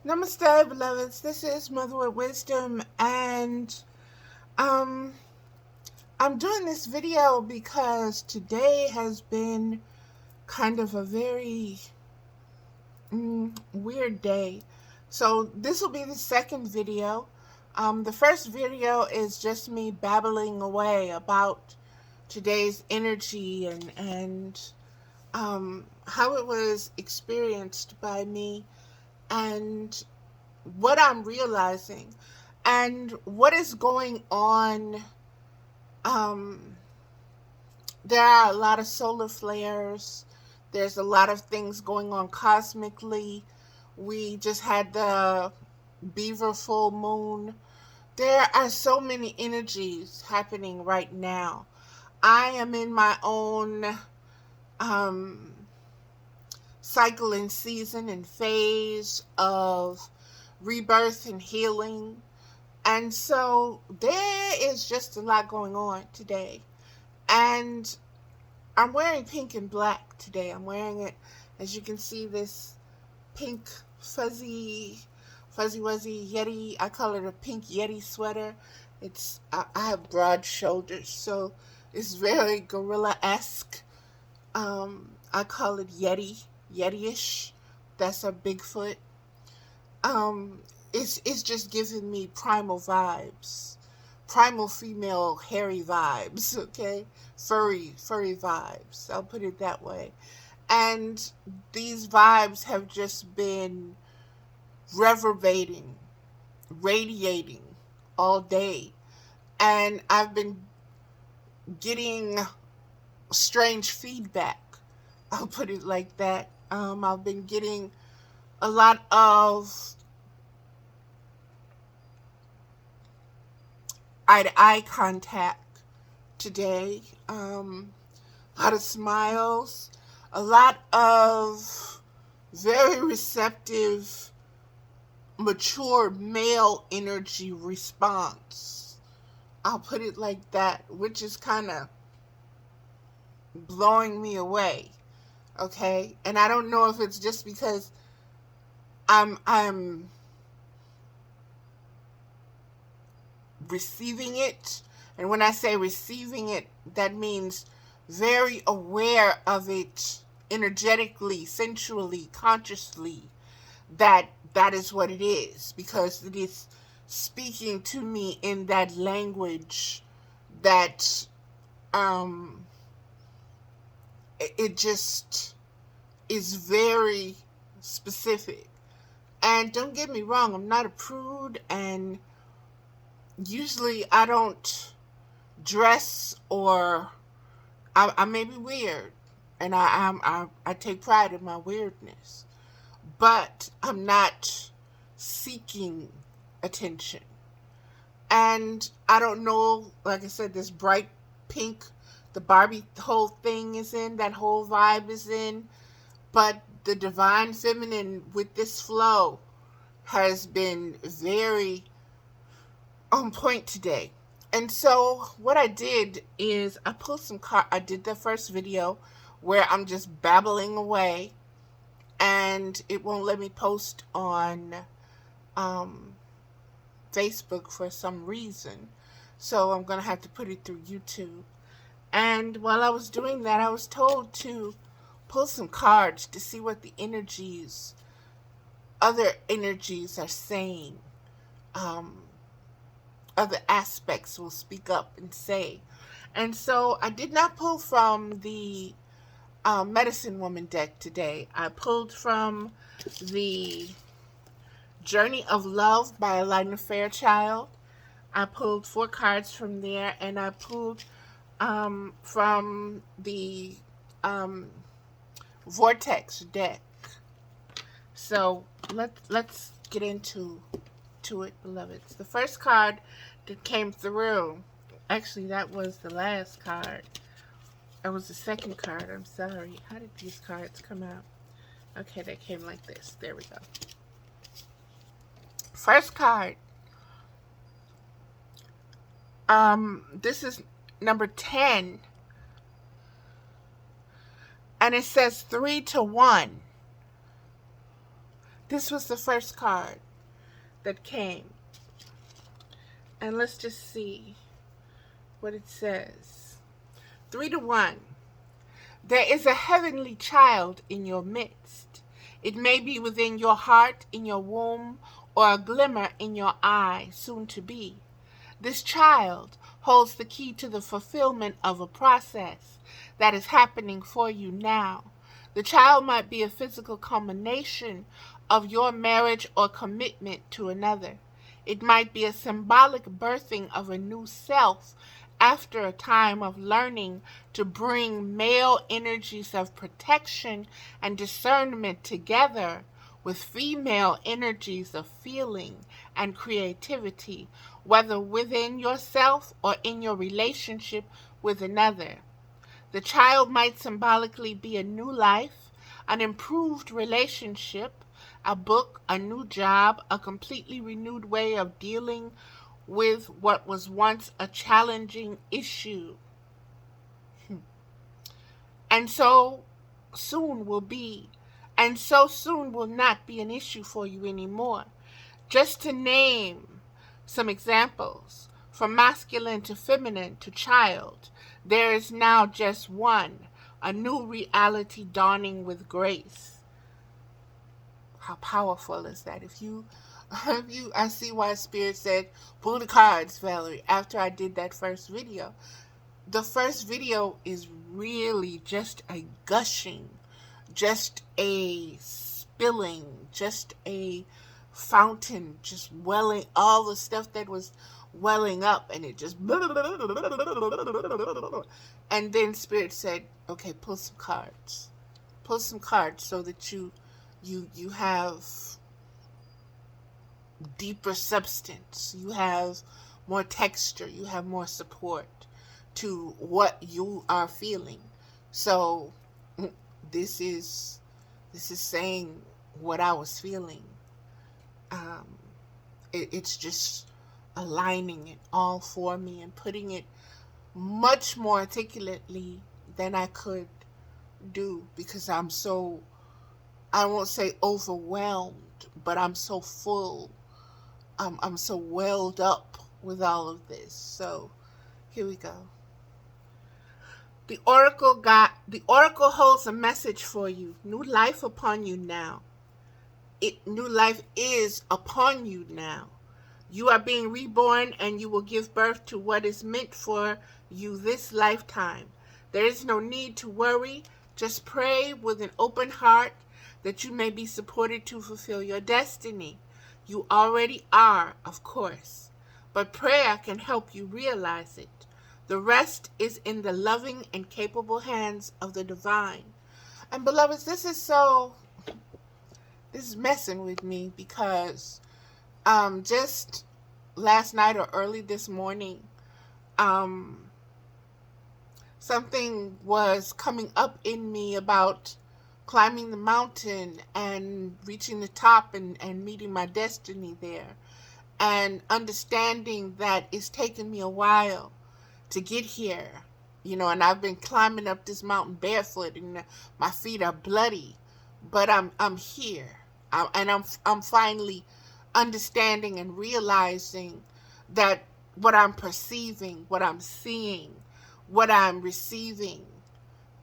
Namaste, beloveds. This is Mother with Wisdom, and um, I'm doing this video because today has been kind of a very weird day. So this will be the second video. The first video is just me babbling away about today's energy and how it was experienced by me and what I'm realizing and what is going on. Um, there are a lot of solar flares. There's a lot of things going on cosmically. We just had the Beaver full moon. There are so many energies happening right now. I am in my own um, cycle and season and phase of rebirth and healing. And so there is just a lot going on today. And I'm wearing pink and black today. I'm wearing it, as you can see, this pink fuzzy wuzzy Yeti. I call it a pink Yeti sweater. I have broad shoulders, so it's very gorilla-esque. I call it Yeti-ish. That's a Bigfoot. It's just giving me primal vibes, primal female hairy vibes. Okay, furry vibes. I'll put it that way. And these vibes have just been reverberating, radiating all day, and I've been getting strange feedback. I'll put it like that. I've been getting a lot of eye-to-eye contact today. A lot of smiles, a lot of very receptive, mature male energy response. I'll put it like that, which is kind of blowing me away. Okay, and I don't know if it's just because I'm receiving it, and when I say receiving it, that means very aware of it energetically, sensually, consciously, that is what it is, because it is speaking to me in that language that it just is very specific. And don't get me wrong, I'm not a prude, and usually I don't dress, or I may be weird, and I take pride in my weirdness, but I'm not seeking attention. And I don't know, like I said, this bright pink, the Barbie whole thing is in, that whole vibe is in, but the divine feminine with this flow has been very on point today. And so what I did is I pulled some I did the first video where I'm just babbling away, and it won't let me post on Facebook for some reason. So I'm going to have to put it through YouTube. And while I was doing that, I was told to pull some cards to see what the other energies are saying. Other aspects will speak up and say. And so I did not pull from the Medicine Woman deck today. I pulled from the Journey of Love by Elena Fairchild. I pulled 4 cards from there, and I pulled from the Vortex deck. So let's get into it, beloveds. The first card that came through, actually that was the last card. That was the second card. I'm sorry. How did these cards come out? Okay, they came like this. There we go. First card. This is number 10. And it says 3 to 1. This was the first card that came. And let's just see what it says. 3-1. There is a heavenly child in your midst. It may be within your heart, in your womb, or a glimmer in your eye, soon to be. This child holds the key to the fulfillment of a process that is happening for you now. The child might be a physical culmination of your marriage or commitment to another. It might be a symbolic birthing of a new self after a time of learning to bring male energies of protection and discernment together with female energies of feeling and creativity, whether within yourself or in your relationship with another. The child might symbolically be a new life, an improved relationship, a book, a new job, a completely renewed way of dealing with what was once a challenging issue. And so soon will not be an issue for you anymore. Just to name some examples, from masculine to feminine to child, there is now just one, a new reality dawning with grace. How powerful is that? I see why Spirit said, pull the cards, Valerie, after I did that first video. The first video is really just a gushing, just a spilling, just a fountain, just welling, all the stuff that was welling up, and it just, and then Spirit said, okay, pull some cards so that you have deeper substance, you have more texture, you have more support to what you are feeling. So this is saying what I was feeling. It's just aligning it all for me and putting it much more articulately than I could do, because I'm so, I won't say overwhelmed, but I'm so full. I'm so welled up with all of this. So here we go. The oracle holds a message for you. New life upon you now. New life is upon you now. You are being reborn, and you will give birth to what is meant for you this lifetime. There is no need to worry. Just pray with an open heart that you may be supported to fulfill your destiny. You already are, of course, but prayer can help you realize it. The rest is in the loving and capable hands of the divine. And beloveds, this is messing with me, because just last night or early this morning, something was coming up in me about climbing the mountain and reaching the top and meeting my destiny there, and understanding that it's taken me a while to get here, and I've been climbing up this mountain barefoot, and my feet are bloody, but I'm here, and I'm finally understanding and realizing that what I'm perceiving, what I'm seeing, what I'm receiving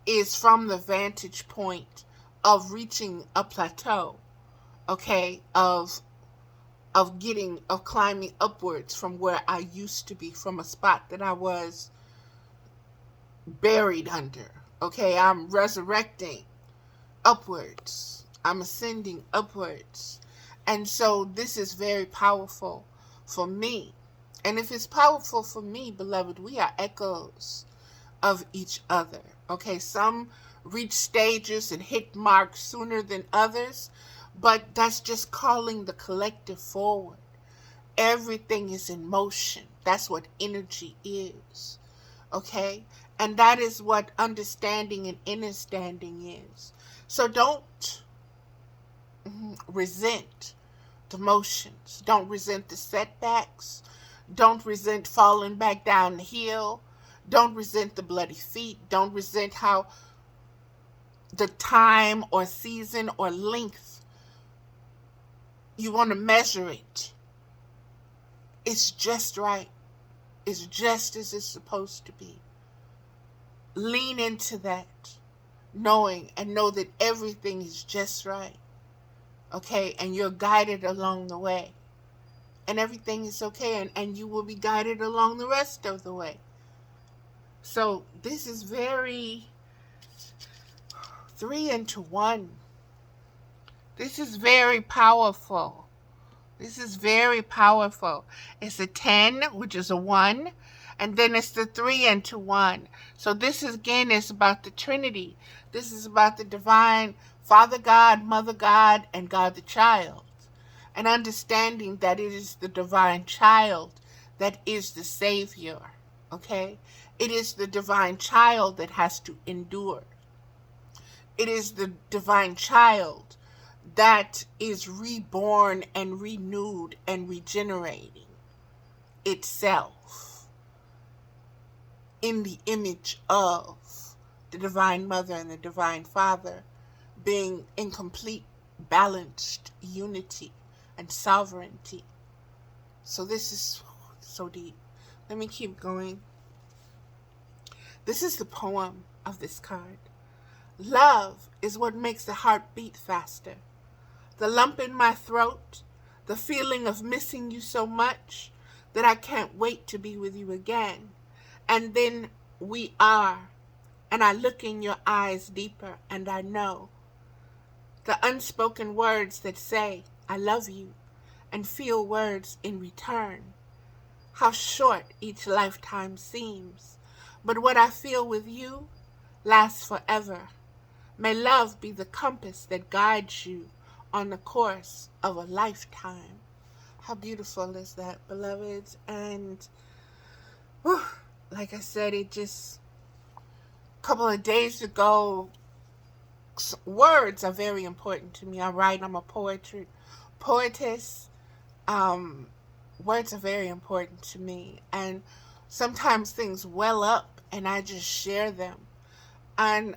is from the vantage point of reaching a plateau, okay, of climbing upwards from where I used to be, from a spot that I was buried under. Okay, I'm resurrecting upwards. I'm ascending upwards. And so this is very powerful for me. And if it's powerful for me, beloved, we are echoes of each other. Okay, some reach stages and hit marks sooner than others, but that's just calling the collective forward. Everything is in motion. That's what energy is. Okay? And that is what understanding and understanding is. So don't resent the motions. Don't resent the setbacks. Don't resent falling back down the hill. Don't resent the bloody feet. Don't resent how the time or season or length You want to measure it. It's just right. It's just as it's supposed to be. Lean into that, knowing and know that everything is just right. Okay? And you're guided along the way. And everything is okay. And you will be guided along the rest of the way. So this is very 3-into-1. This is very powerful. This is very powerful. It's a 10, which is a 1, and then it's the 3-into-1. So this is, again, is about the Trinity. This is about the divine Father God, Mother God, and God the Child. And understanding that it is the divine child that is the Savior. Okay? It is the divine child that has to endure. It is the divine child that is reborn and renewed and regenerating itself in the image of the Divine Mother and the Divine Father, being in complete balanced unity and sovereignty. So this is so deep. Let me keep going. This is the poem of this card. Love is what makes the heart beat faster. The lump in my throat, the feeling of missing you so much that I can't wait to be with you again. And then we are, and I look in your eyes deeper, and I know the unspoken words that say, I love you, and feel words in return. How short each lifetime seems, but what I feel with you lasts forever. May love be the compass that guides you on the course of a lifetime. How beautiful is that, beloveds? And like I said, it just a couple of days ago, words are very important to me. I write, I'm a poetess. Words are very important to me. And sometimes things well up and I just share them. And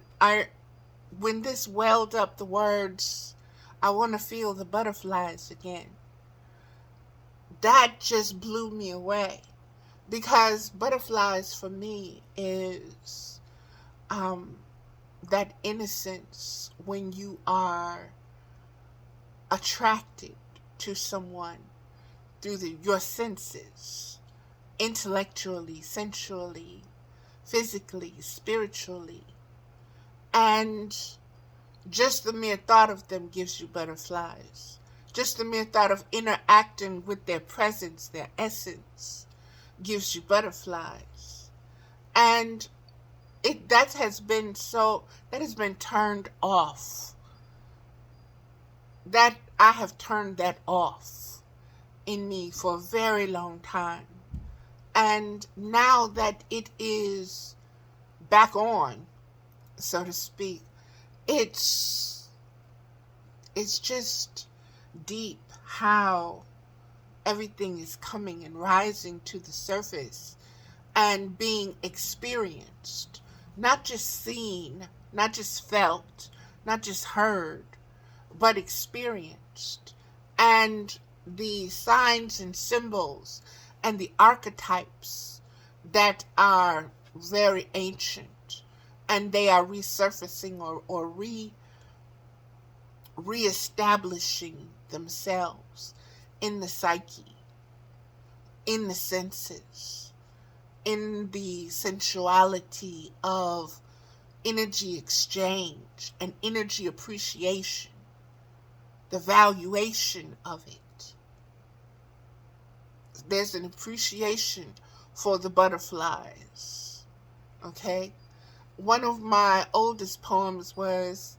when this welled up, the words, I want to feel the butterflies again. That just blew me away, because butterflies for me is that innocence when you are attracted to someone through your senses, intellectually, sensually, physically, spiritually, and just the mere thought of them gives you butterflies. Just the mere thought of interacting with their presence, their essence, gives you butterflies. And that has been turned off. That I have turned that off in me for a very long time. And now that it is back on, so to speak, it's just deep how everything is coming and rising to the surface and being experienced, not just seen, not just felt, not just heard, but experienced. And the signs and symbols and the archetypes that are very ancient, and they are resurfacing or reestablishing themselves in the psyche, in the senses, in the sensuality of energy exchange and energy appreciation, the valuation of it. There's an appreciation for the butterflies, okay? One of my oldest poems was,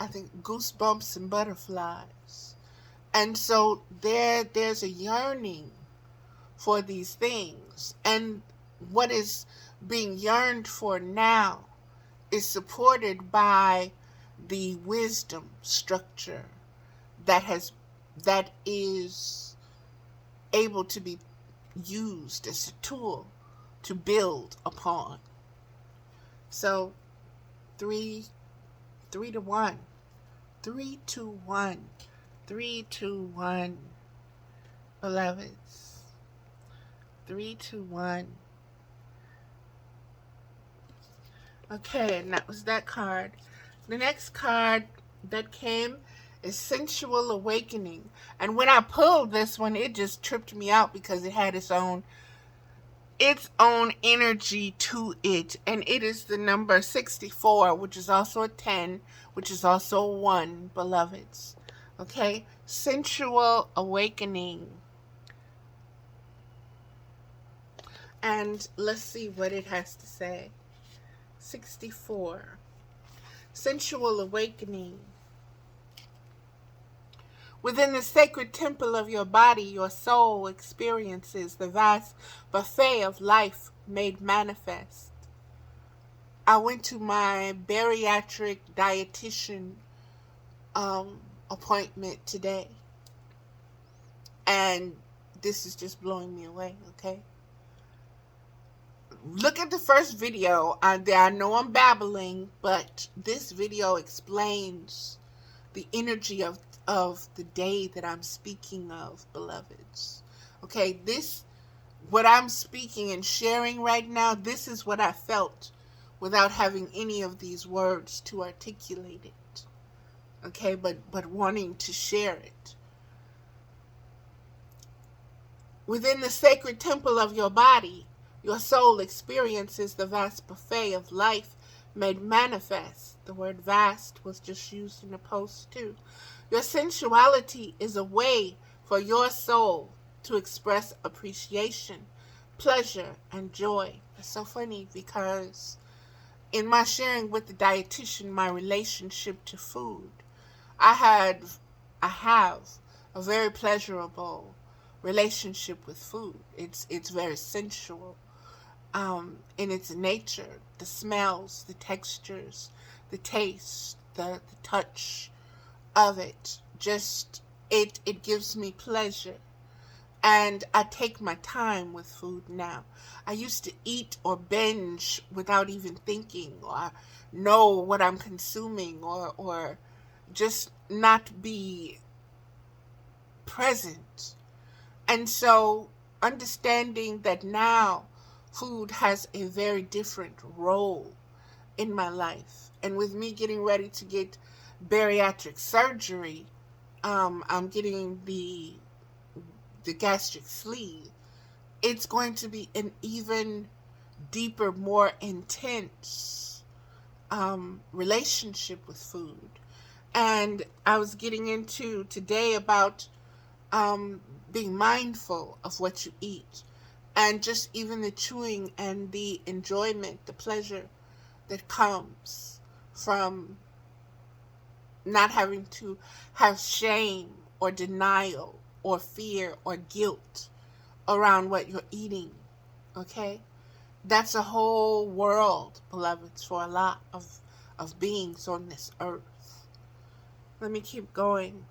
I think, Goosebumps and Butterflies. And so there's a yearning for these things. And what is being yearned for now is supported by the wisdom structure that is able to be used as a tool to build upon. So 3-1. 3-1 3, 2, 1, beloveds. 3, 2, 1. Okay, and that was that card. The next card that came is Sensual Awakening. And when I pulled this one, it just tripped me out because it had its own energy to it. And it is the number 64, which is also a 10, which is also a 1, beloveds. Okay? Sensual Awakening. And let's see what it has to say. 64. Sensual Awakening. Within the sacred temple of your body, your soul experiences the vast buffet of life made manifest. I went to my bariatric dietitian appointment today, and this is just blowing me away, okay? Look at the first video. I know I'm babbling, but this video explains the energy of the day that I'm speaking of, beloveds. Okay, what I'm speaking and sharing right now, this is what I felt without having any of these words to articulate it. Okay, but wanting to share it. Within the sacred temple of your body, your soul experiences the vast buffet of life made manifest. The word vast was just used in the post too. Your sensuality is a way for your soul to express appreciation, pleasure, and joy. It's so funny because in my sharing with the dietitian my relationship to food, I have a very pleasurable relationship with food. It's very sensual. In its nature, the smells, the textures, the taste, the touch of it, just it gives me pleasure. And I take my time with food now. I used to eat or binge without even thinking or know what I'm consuming or just not be present. And so understanding that now food has a very different role in my life. And with me getting ready to get bariatric surgery, I'm getting the gastric sleeve. It's going to be an even deeper, more intense relationship with food. And I was getting into today about being mindful of what you eat. And just even the chewing and the enjoyment, the pleasure that comes from not having to have shame or denial or fear or guilt around what you're eating. Okay? That's a whole world, beloveds, for a lot of beings on this earth. Let me keep going.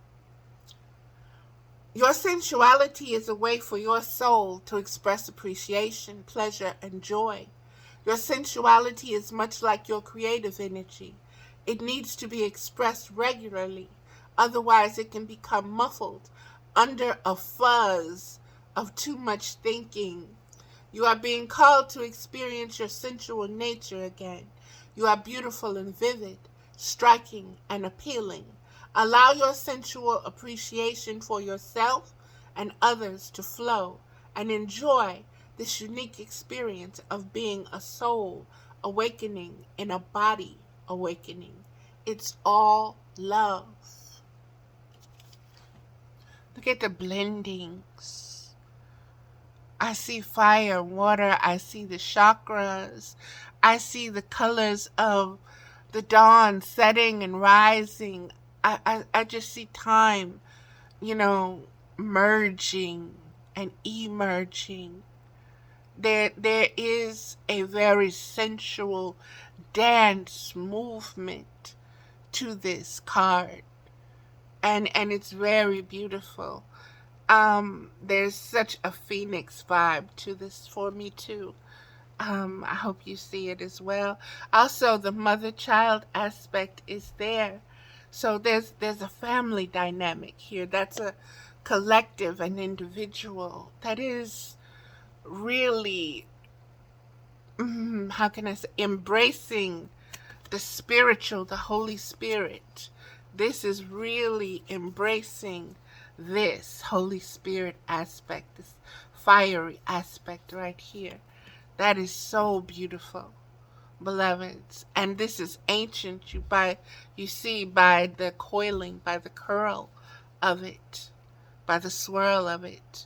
Your sensuality is a way for your soul to express appreciation, pleasure, and joy. Your sensuality is much like your creative energy. It needs to be expressed regularly, otherwise it can become muffled under a fuzz of too much thinking. You are being called to experience your sensual nature again. You are beautiful and vivid, striking and appealing. Allow your sensual appreciation for yourself and others to flow and enjoy this unique experience of being a soul awakening in a body awakening. It's all love. Look at the blendings. I see fire, water. I see the chakras. I see the colors of the dawn setting and rising. I just see time, merging and emerging. There is a very sensual dance movement to this card. And it's very beautiful. There's such a phoenix vibe to this for me too. I hope you see it as well. Also, the mother-child aspect is there. So there's a family dynamic here. That's a collective, an individual that is really, how can I say, embracing the spiritual, the Holy Spirit. This is really embracing this Holy Spirit aspect, this fiery aspect right here. That is so beautiful, beloveds. And this is ancient. You see by the coiling, by the curl of it, by the swirl of it.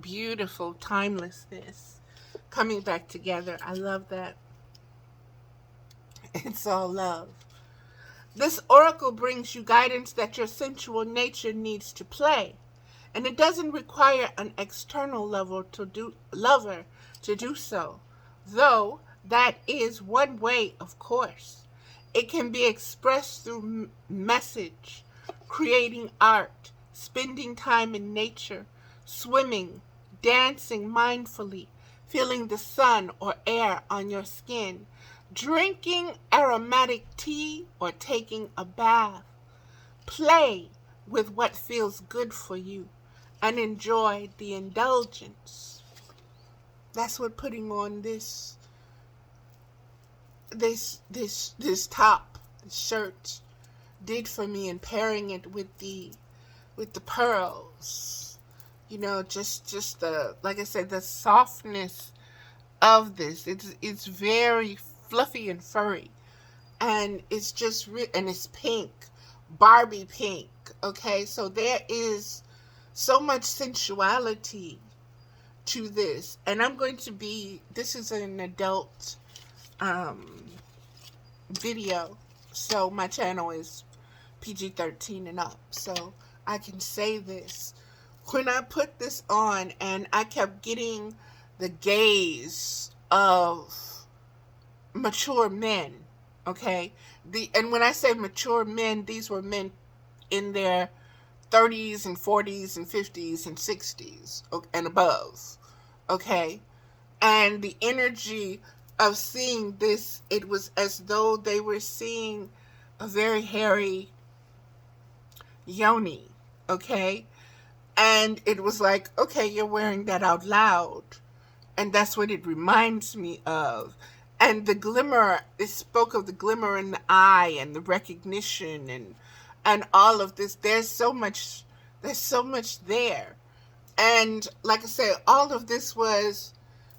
Beautiful timelessness coming back together. I love that. It's all love. This oracle brings you guidance that your sensual nature needs to play, and it doesn't require an external lover to do so, though that is one way, of course. It can be expressed through message, creating art, spending time in nature, swimming, dancing mindfully, feeling the sun or air on your skin, drinking aromatic tea, or taking a bath. Play with what feels good for you and enjoy the indulgence. That's what putting on this top, this shirt, did for me, and pairing it with the pearls. You know, just the, like I said, the softness of this. It's very fluffy and furry, and it's just and it's pink, Barbie pink. Okay, so there is so much sensuality to this, and this is an adult video, so my channel is PG-13 and up, so I can say this. When I put this on, and I kept getting the gaze of mature men, okay? And when I say mature men, these were men in their 30s and 40s and 50s and 60s and above, okay? And the energy of seeing this, it was as though they were seeing a very hairy yoni, okay? And it was like, okay, you're wearing that out loud. And that's what it reminds me of. And the glimmer, it spoke of the glimmer in the eye and the recognition and all of this. There's so much there. And like I said, all of this was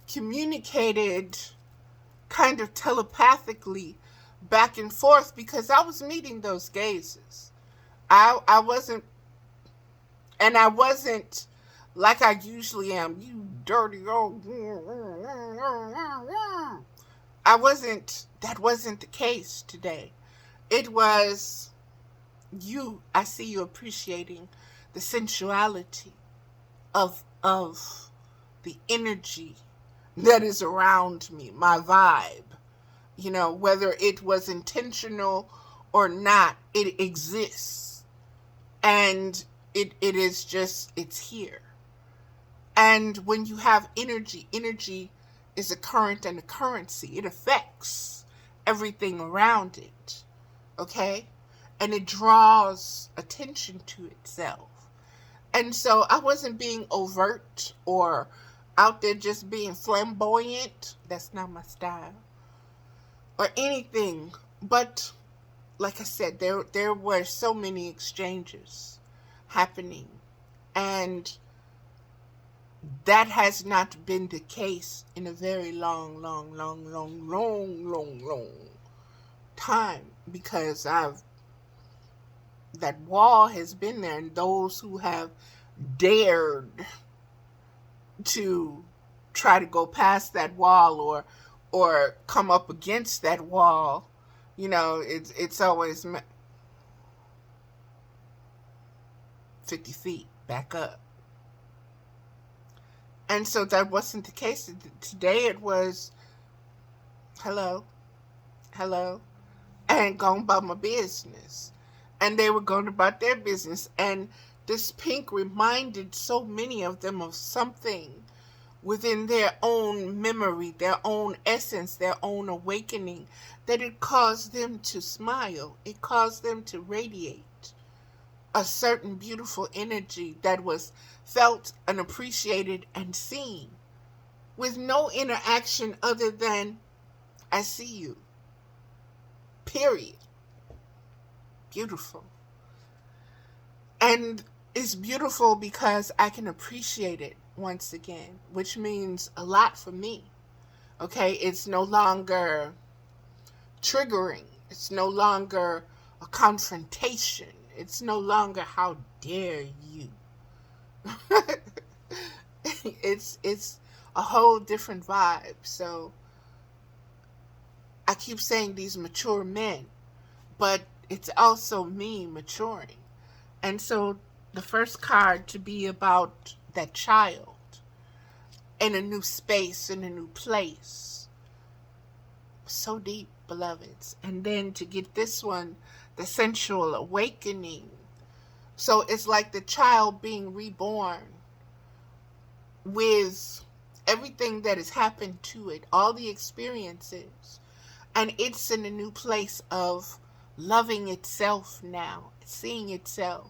communicated kind of telepathically back and forth, because I was meeting those gazes. I wasn't like I usually am, you dirty old. That wasn't the case today. It was I see you appreciating the sensuality of the energy that is around me, my vibe. You know, whether it was intentional or not, it exists. And it is just, it's here. And when you have energy is a current and a currency. It affects everything around it. Okay? And it draws attention to itself. And so I wasn't being overt or out there just being flamboyant. That's not my style. Or anything. But like I said, there were so many exchanges happening, and that has not been the case in a very long time, because that wall has been there, and those who have dared to try to go past that wall or come up against that wall, you know, it's always 50 feet back up. And so that wasn't the case. Today it was, hello, and going about my business. And they were going about their business. And this pink reminded so many of them of something within their own memory, their own essence, their own awakening, that it caused them to smile. It caused them to radiate a certain beautiful energy that was felt and appreciated and seen with no interaction other than, I see you. Period. Beautiful. And it's beautiful because I can appreciate it once again, which means a lot for me. Okay, it's no longer triggering. It's no longer a confrontation. It's no longer how dare you. It's a whole different vibe. So I keep saying these mature men, but it's also me maturing. And so the first card to be about that child in a new space, in a new place. So deep, beloveds. And then to get this one, the sensual awakening. So it's like the child being reborn with everything that has happened to it, all the experiences. And it's in a new place of loving itself now, seeing itself.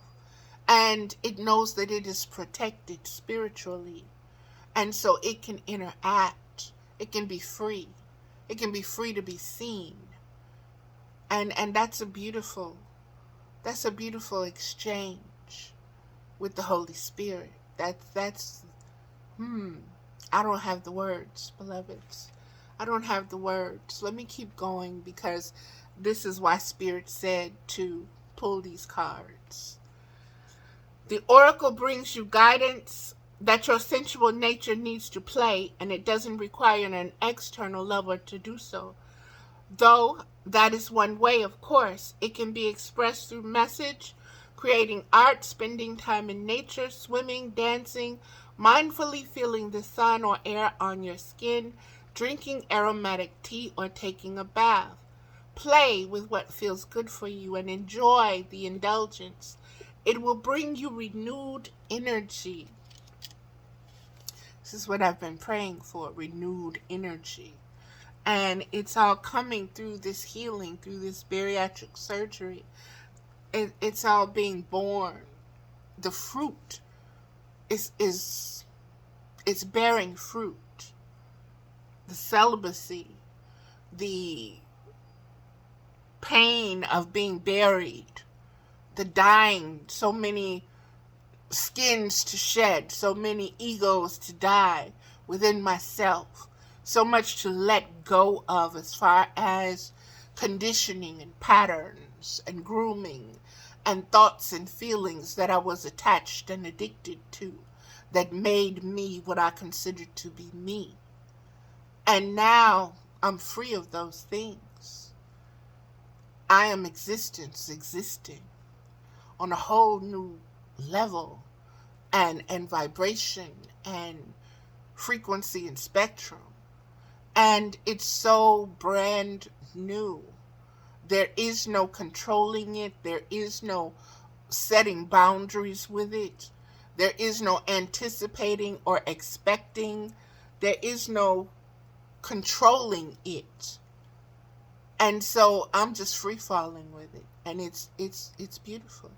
And it knows that it is protected spiritually. And so it can interact. It can be free. It can be free to be seen. And that's a beautiful exchange with the Holy Spirit. That's I don't have the words, beloveds. I don't have the words. Let me keep going because this is why Spirit said to pull these cards. The oracle brings you guidance that your sensual nature needs to play, and it doesn't require an external lover to do so. Though that is one way, of course, it can be expressed through message, creating art, spending time in nature, swimming, dancing, mindfully feeling the sun or air on your skin, drinking aromatic tea, or taking a bath. Play with what feels good for you and enjoy the indulgence. It will bring you renewed energy. This is what I've been praying for, renewed energy. And it's all coming through this healing, through this bariatric surgery. It's all being born. The fruit is bearing fruit. The celibacy, the pain of being buried, the dying, so many skins to shed, so many egos to die within myself, so much to let go of as far as conditioning and patterns and grooming and thoughts and feelings that I was attached and addicted to that made me what I considered to be me. And now I'm free of those things. I am existence existing on a whole new level and vibration and frequency and spectrum. And it's so brand new. There is no controlling it. There is no setting boundaries with it. There is no anticipating or expecting. There is no controlling it. And so I'm just free falling with it. And it's beautiful.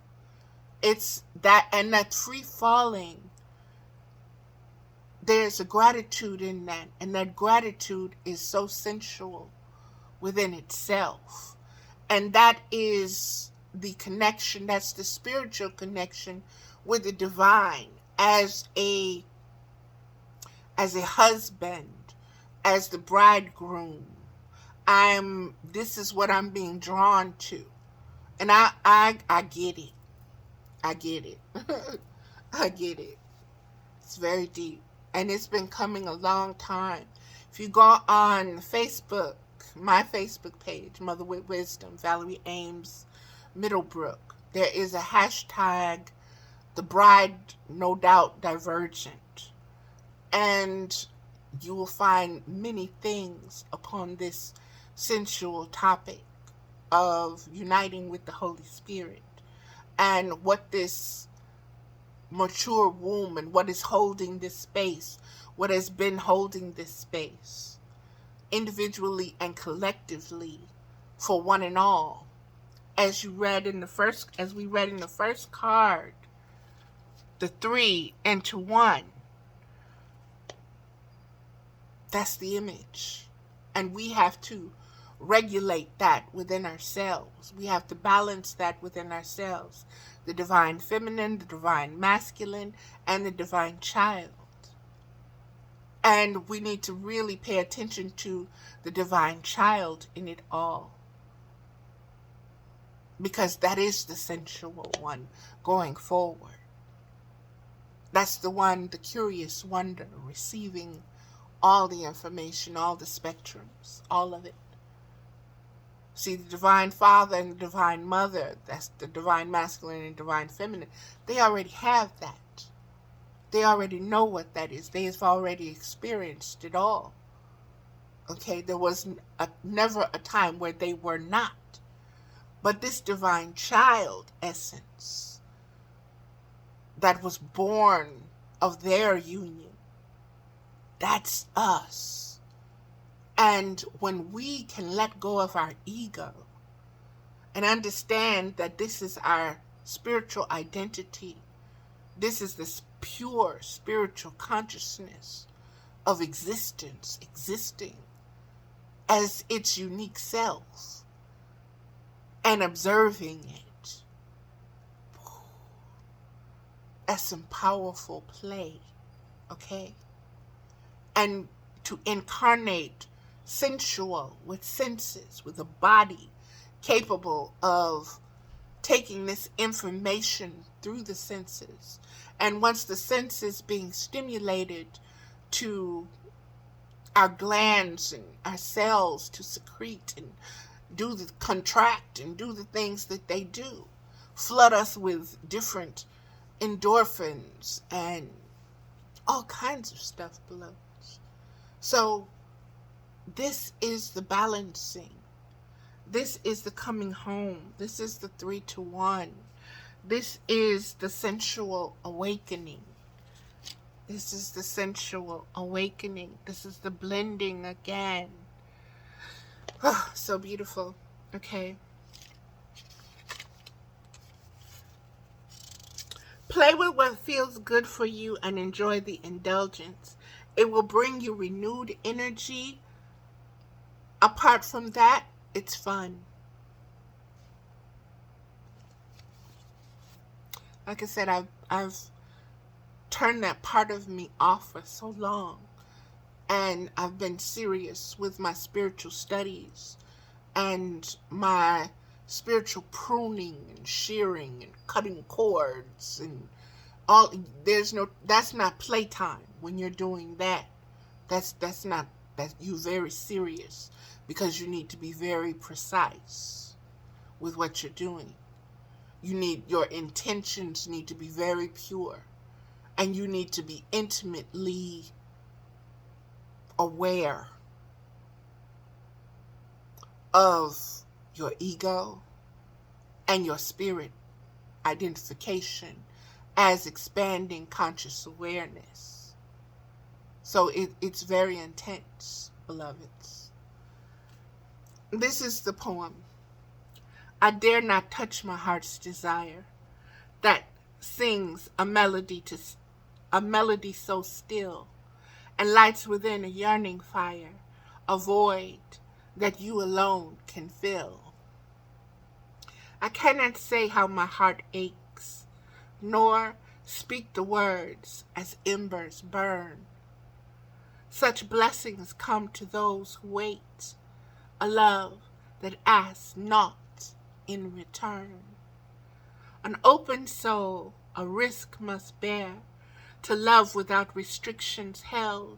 It's that, and that free falling, there's a gratitude in that. And that gratitude is so sensual within itself. And that is the connection, that's the spiritual connection with the divine as a husband, as the bridegroom. This is what I'm being drawn to. And I get it. I get it. I get it. It's very deep. And it's been coming a long time. If you go on Facebook, my Facebook page, Mother with Wisdom, Valerie Ames Middlebrook, there is a hashtag, the bride no doubt divergent. And you will find many things upon this sensual topic of uniting with the Holy Spirit and what this mature womb and what is holding this space, what has been holding this space, individually and collectively, for one and all. As we read in the first card, the 3 into 1. That's the image. And we have to regulate that within ourselves. We have to balance that within ourselves. The divine feminine, the divine masculine, and the divine child. And we need to really pay attention to the divine child in it all. Because that is the sensual one going forward. That's the one, the curious wonder, receiving all the information, all the spectrums, all of it. See, the divine father and the divine mother, that's the divine masculine and divine feminine, they already have that. They already know what that is. They have already experienced it all. Okay, there was never a time where they were not. But this divine child essence that was born of their union, that's us. And when we can let go of our ego and understand that this is our spiritual identity, this is this pure spiritual consciousness of existence, existing as its unique self and observing it, that's some powerful play, okay? And to incarnate sensual with senses, with a body capable of taking this information through the senses. And once the senses being stimulated to our glands and our cells to secrete and contract and do the things that they do, flood us with different endorphins and all kinds of stuff below us. So this is the balancing. This is the coming home. This is the 3 to 1. This is the sensual awakening. This is the sensual awakening. This is the blending again. Oh, so beautiful. Okay. Play with what feels good for you and enjoy the indulgence. It will bring you renewed energy. Apart from that, it's fun. Like I said, I've turned that part of me off for so long. And I've been serious with my spiritual studies and my spiritual pruning and shearing and cutting cords and all. That's not playtime when you're doing that. That's you very serious, because you need to be very precise with what you're doing. Your intentions need to be very pure, and you need to be intimately aware of your ego and your spirit identification as expanding conscious awareness. So it's very intense, beloveds. This is the poem. I dare not touch my heart's desire that sings a melody so still and lights within a yearning fire, a void that you alone can fill. I cannot say how my heart aches, nor speak the words as embers burn. Such blessings come to those who wait, a love that asks naught in return. An open soul a risk must bear, to love without restrictions held,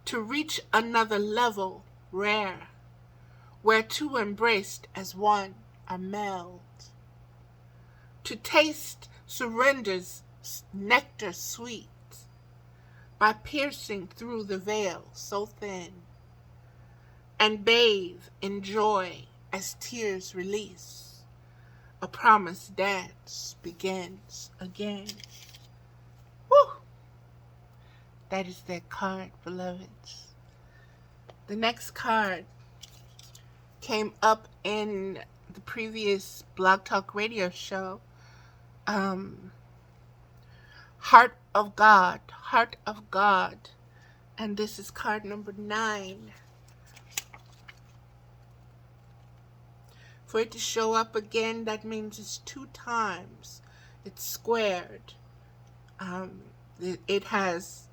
to reach another level rare, where two embraced as one are meld. To taste surrender's nectar sweet, by piercing through the veil so thin, and bathe in joy as tears release, a promised dance begins again. That is that card, beloveds. The next card came up in the previous Blog Talk Radio show. Heart of God. Heart of God. And this is card number 9. For it to show up again, that means it's 2 times. It's squared. It has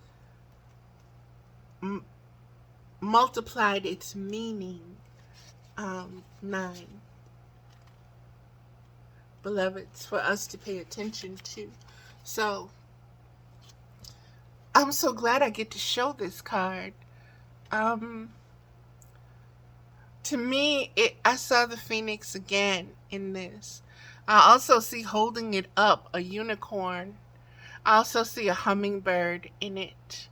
multiplied its meaning. 9. Beloveds, for us to pay attention to. So, I'm so glad I get to show this card. To me, I saw the phoenix again in this. I also see holding it up a unicorn. I also see a hummingbird in it.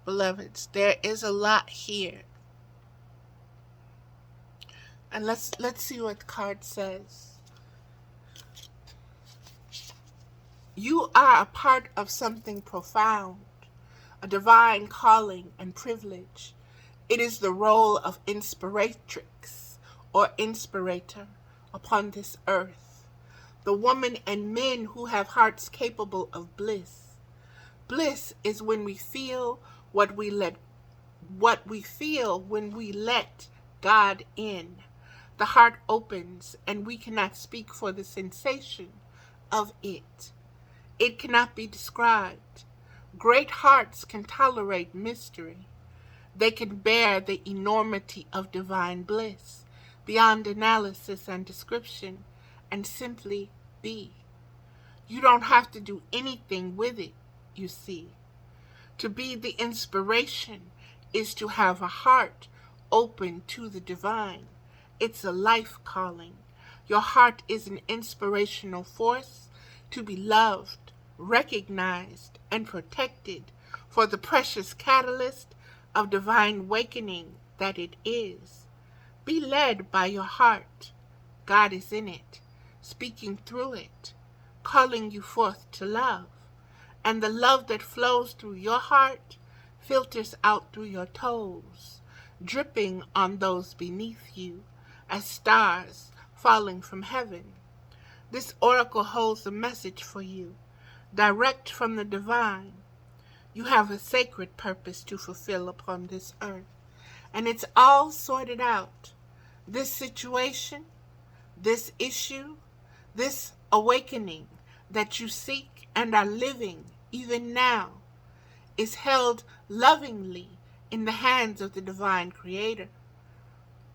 Beloveds, there is a lot here. And let's see what the card says. You are a part of something profound, a divine calling and privilege. It is the role of inspiratrix or inspirator upon this earth, the woman and men who have hearts capable of bliss. Bliss is when we feel what we feel when we let God in. The heart opens, and we cannot speak for the sensation of it. It cannot be described. Great hearts can tolerate mystery. They can bear the enormity of divine bliss beyond analysis and description, and simply be. You don't have to do anything with it, you see. To be the inspiration is to have a heart open to the divine. It's a life calling. Your heart is an inspirational force to be loved, recognized, and protected for the precious catalyst of divine awakening that it is. Be led by your heart. God is in it, speaking through it, calling you forth to love. And the love that flows through your heart filters out through your toes, dripping on those beneath you as stars falling from heaven. This oracle holds a message for you, direct from the divine. You have a sacred purpose to fulfill upon this earth, and it's all sorted out. This situation, this issue, this awakening that you seek and are living even now is held lovingly in the hands of the divine creator.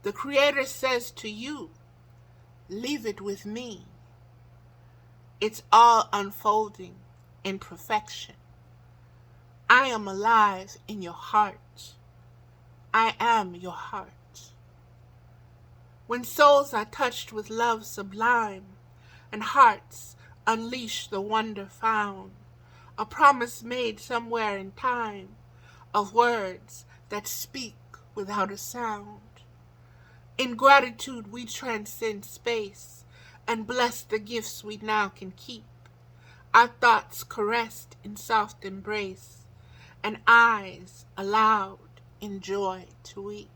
The creator says to you, leave it with me. It's all unfolding in perfection. I am alive in your heart. I am your heart. When souls are touched with love sublime, and hearts unleash the wonder found, a promise made somewhere in time, of words that speak without a sound. In gratitude we transcend space, and bless the gifts we now can keep. Our thoughts caressed in soft embrace, and eyes allowed in joy to weep.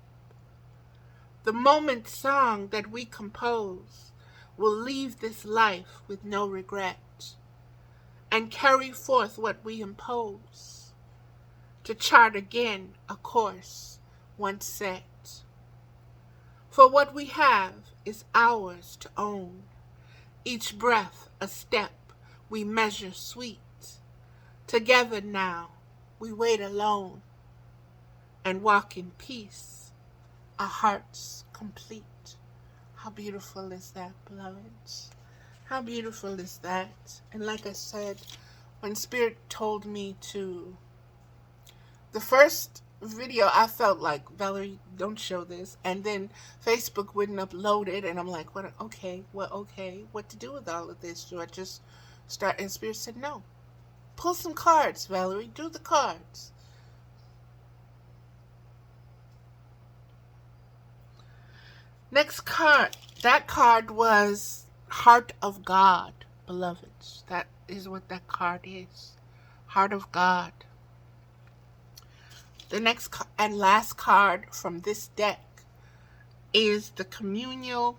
The moment song that we compose will leave this life with no regret, and carry forth what we impose, to chart again a course once set. For what we have is ours to own, each breath a step we measure sweet. Together now we wait alone, and walk in peace, our hearts complete. How beautiful is that, beloveds? How beautiful is that? And like I said, when Spirit told me to, the first video I felt like, Valerie, don't show this. And then Facebook wouldn't upload it, and I'm like, what? Okay, what to do with all of this? Do I just start? And Spirit said, no. Pull some cards, Valerie. Do the cards. Next card. That card was Heart of God, beloveds. That is what that card is. Heart of God. The next and last card from this deck is the communal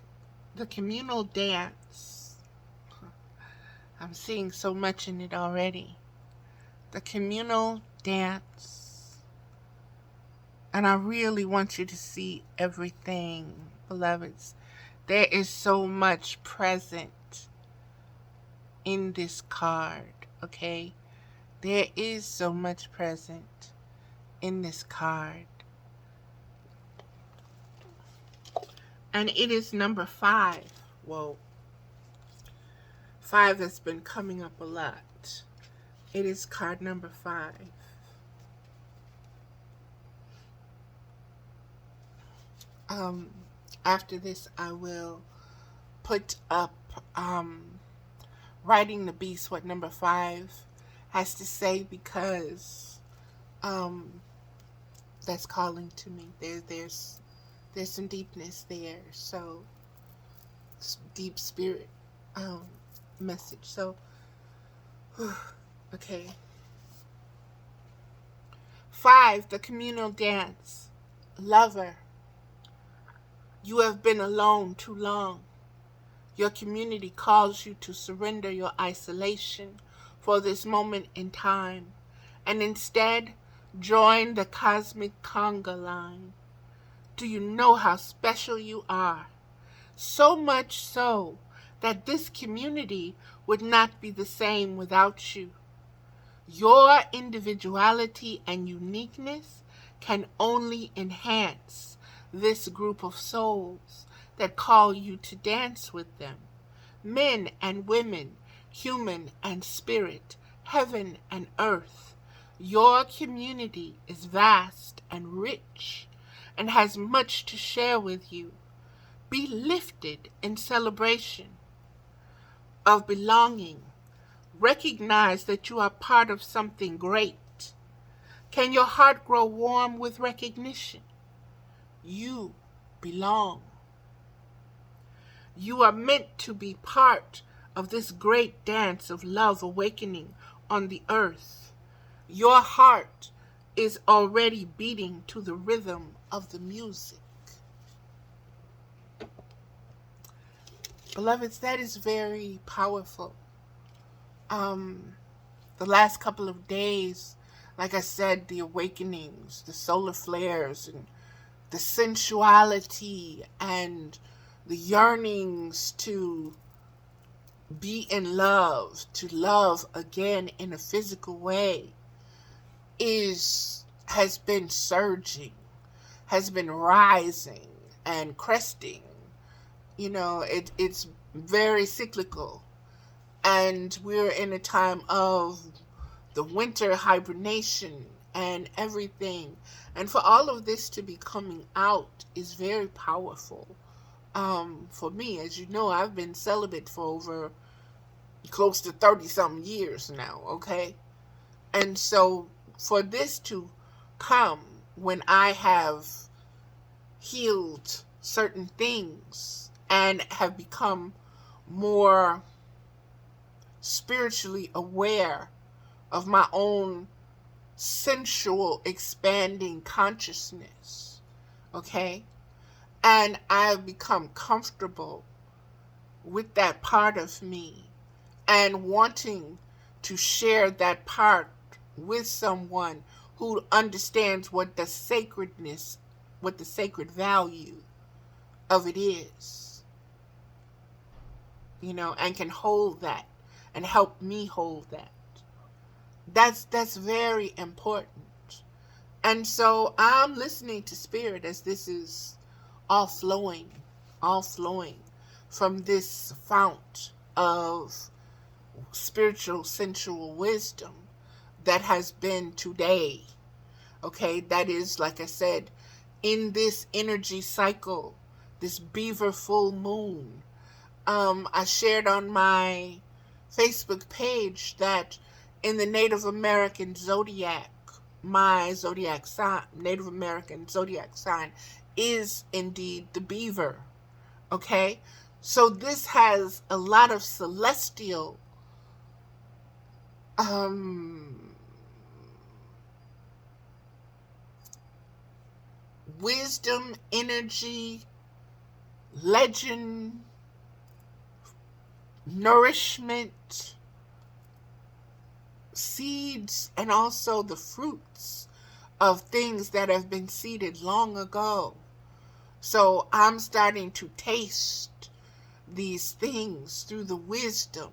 dance. I'm seeing so much in it already. The communal dance. And I really want you to see everything, beloveds. There is so much present in this card, okay? There is so much present in this card. And it is number 5. Whoa. 5 has been coming up a lot. It is card number 5. After this, I will put up Riding the Beast, what number 5 has to say, because that's calling to me. There's some deepness there, so deep spirit message. So okay. 5, the communal dance. Lover, you have been alone too long. Your community calls you to surrender your isolation for this moment in time, and instead join the cosmic conga line. Do you know how special you are? So much so that this community would not be the same without you. Your individuality and uniqueness can only enhance this group of souls that call you to dance with them. Men and women, human and spirit, heaven and earth. Your community is vast and rich and has much to share with you. Be lifted in celebration of belonging. Recognize that you are part of something great. Can your heart grow warm with recognition? You belong. You are meant to be part of this great dance of love awakening on the earth. Your heart is already beating to the rhythm of the music. Beloveds, that is very powerful. The last couple of days, like I said, the awakenings, the solar flares, and the sensuality and the yearnings to be in love, to love again in a physical way, has been surging, has been rising and cresting. You know, it's very cyclical. And we're in a time of the winter hibernation and everything. And for all of this to be coming out is very powerful. For me, as you know, I've been celibate for over close to 30-something years now, okay? And so for this to come when I have healed certain things and have become more spiritually aware of my own sensual expanding consciousness, okay? And I've become comfortable with that part of me and wanting to share that part with someone who understands what the sacredness, what the sacred value of it is, you know, and can hold that and help me hold that. That's very important. And so I'm listening to Spirit as this is all flowing from this fount of spiritual sensual wisdom that has been today. Okay, that is, like I said, in this energy cycle, this Beaver full moon. I shared on my Facebook page that in the Native American zodiac, my zodiac sign, Native American zodiac sign, is indeed the Beaver. Okay? So this has a lot of celestial wisdom, energy, legend, nourishment, seeds, and also the fruits of things that have been seeded long ago. So I'm starting to taste these things through the wisdom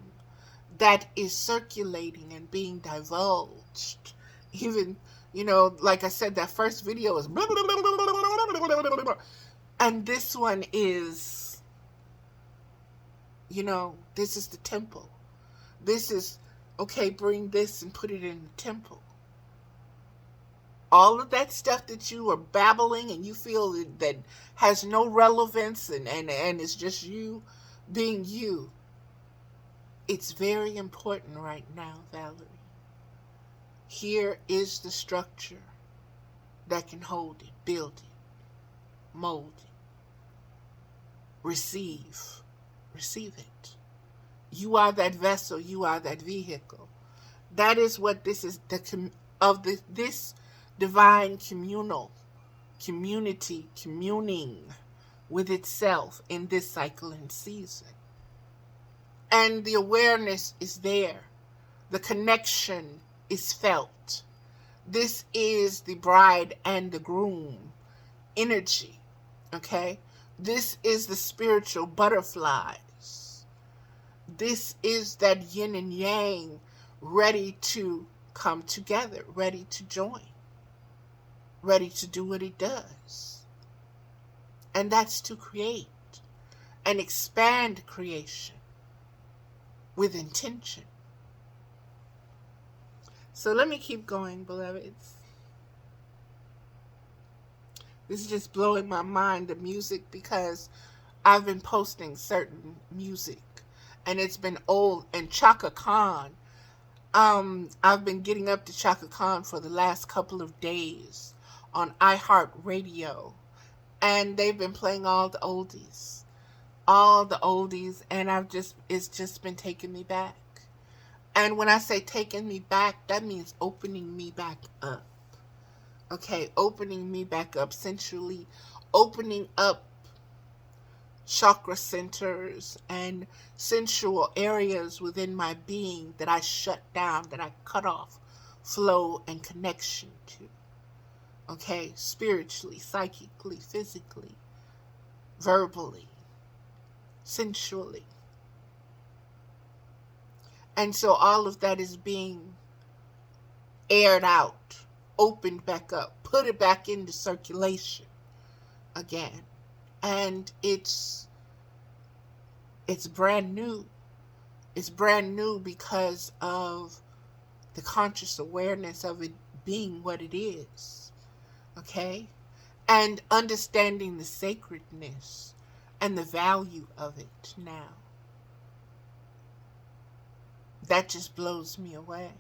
that is circulating and being divulged. Even, like I said, that first video is and this one is, this is the temple. This is, okay, bring this and put it in the temple. All of that stuff that you are babbling and you feel that has no relevance and it's just you being you. It's very important right now, Valerie. Here is the structure that can hold it, build it, mold it, receive it. You are that vessel, you are that vehicle. That is what this is, this divine community communing with itself in this cycle and season. And the awareness is there. The connection is felt. This is the bride and the groom energy, okay? This is the spiritual butterflies. This is that yin and yang ready to come together, ready to join, ready to do what it does. And that's to create and expand creation with intention. So let me keep going, beloveds. This is just blowing my mind, the music, because I've been posting certain music and it's been old. And Chaka Khan, I've been getting up to Chaka Khan for the last couple of days on iHeartRadio, and they've been playing all the oldies, and it's just been taking me back. And when I say taking me back, that means opening me back up. Okay, opening me back up sensually, opening up chakra centers and sensual areas within my being that I shut down, that I cut off flow and connection to. Okay, spiritually, psychically, physically, verbally, sensually. And so all of that is being aired out, opened back up, put it back into circulation again. And it's brand new. It's brand new because of the conscious awareness of it being what it is. Okay? And understanding the sacredness and the value of it now. That just blows me away.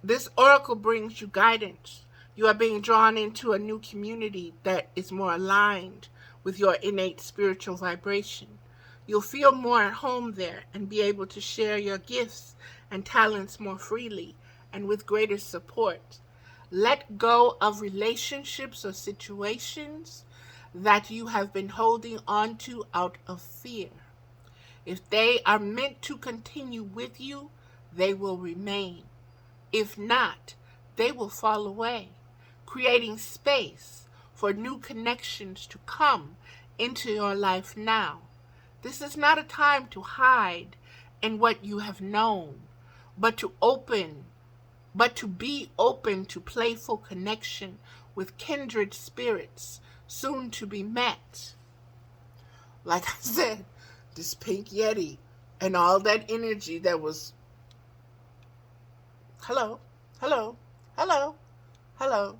This oracle brings you guidance. You are being drawn into a new community that is more aligned with your innate spiritual vibration. You'll feel more at home there and be able to share your gifts and talents more freely and with greater support. Let go of relationships or situations that you have been holding on to out of fear. If they are meant to continue with you, they will remain. If not, they will fall away, creating space for new connections to come into your life now. This is not a time to hide in what you have known, but to be open to playful connection with kindred spirits soon to be met. Like I said, this pink Yeti and all that energy that was hello, hello, hello, hello.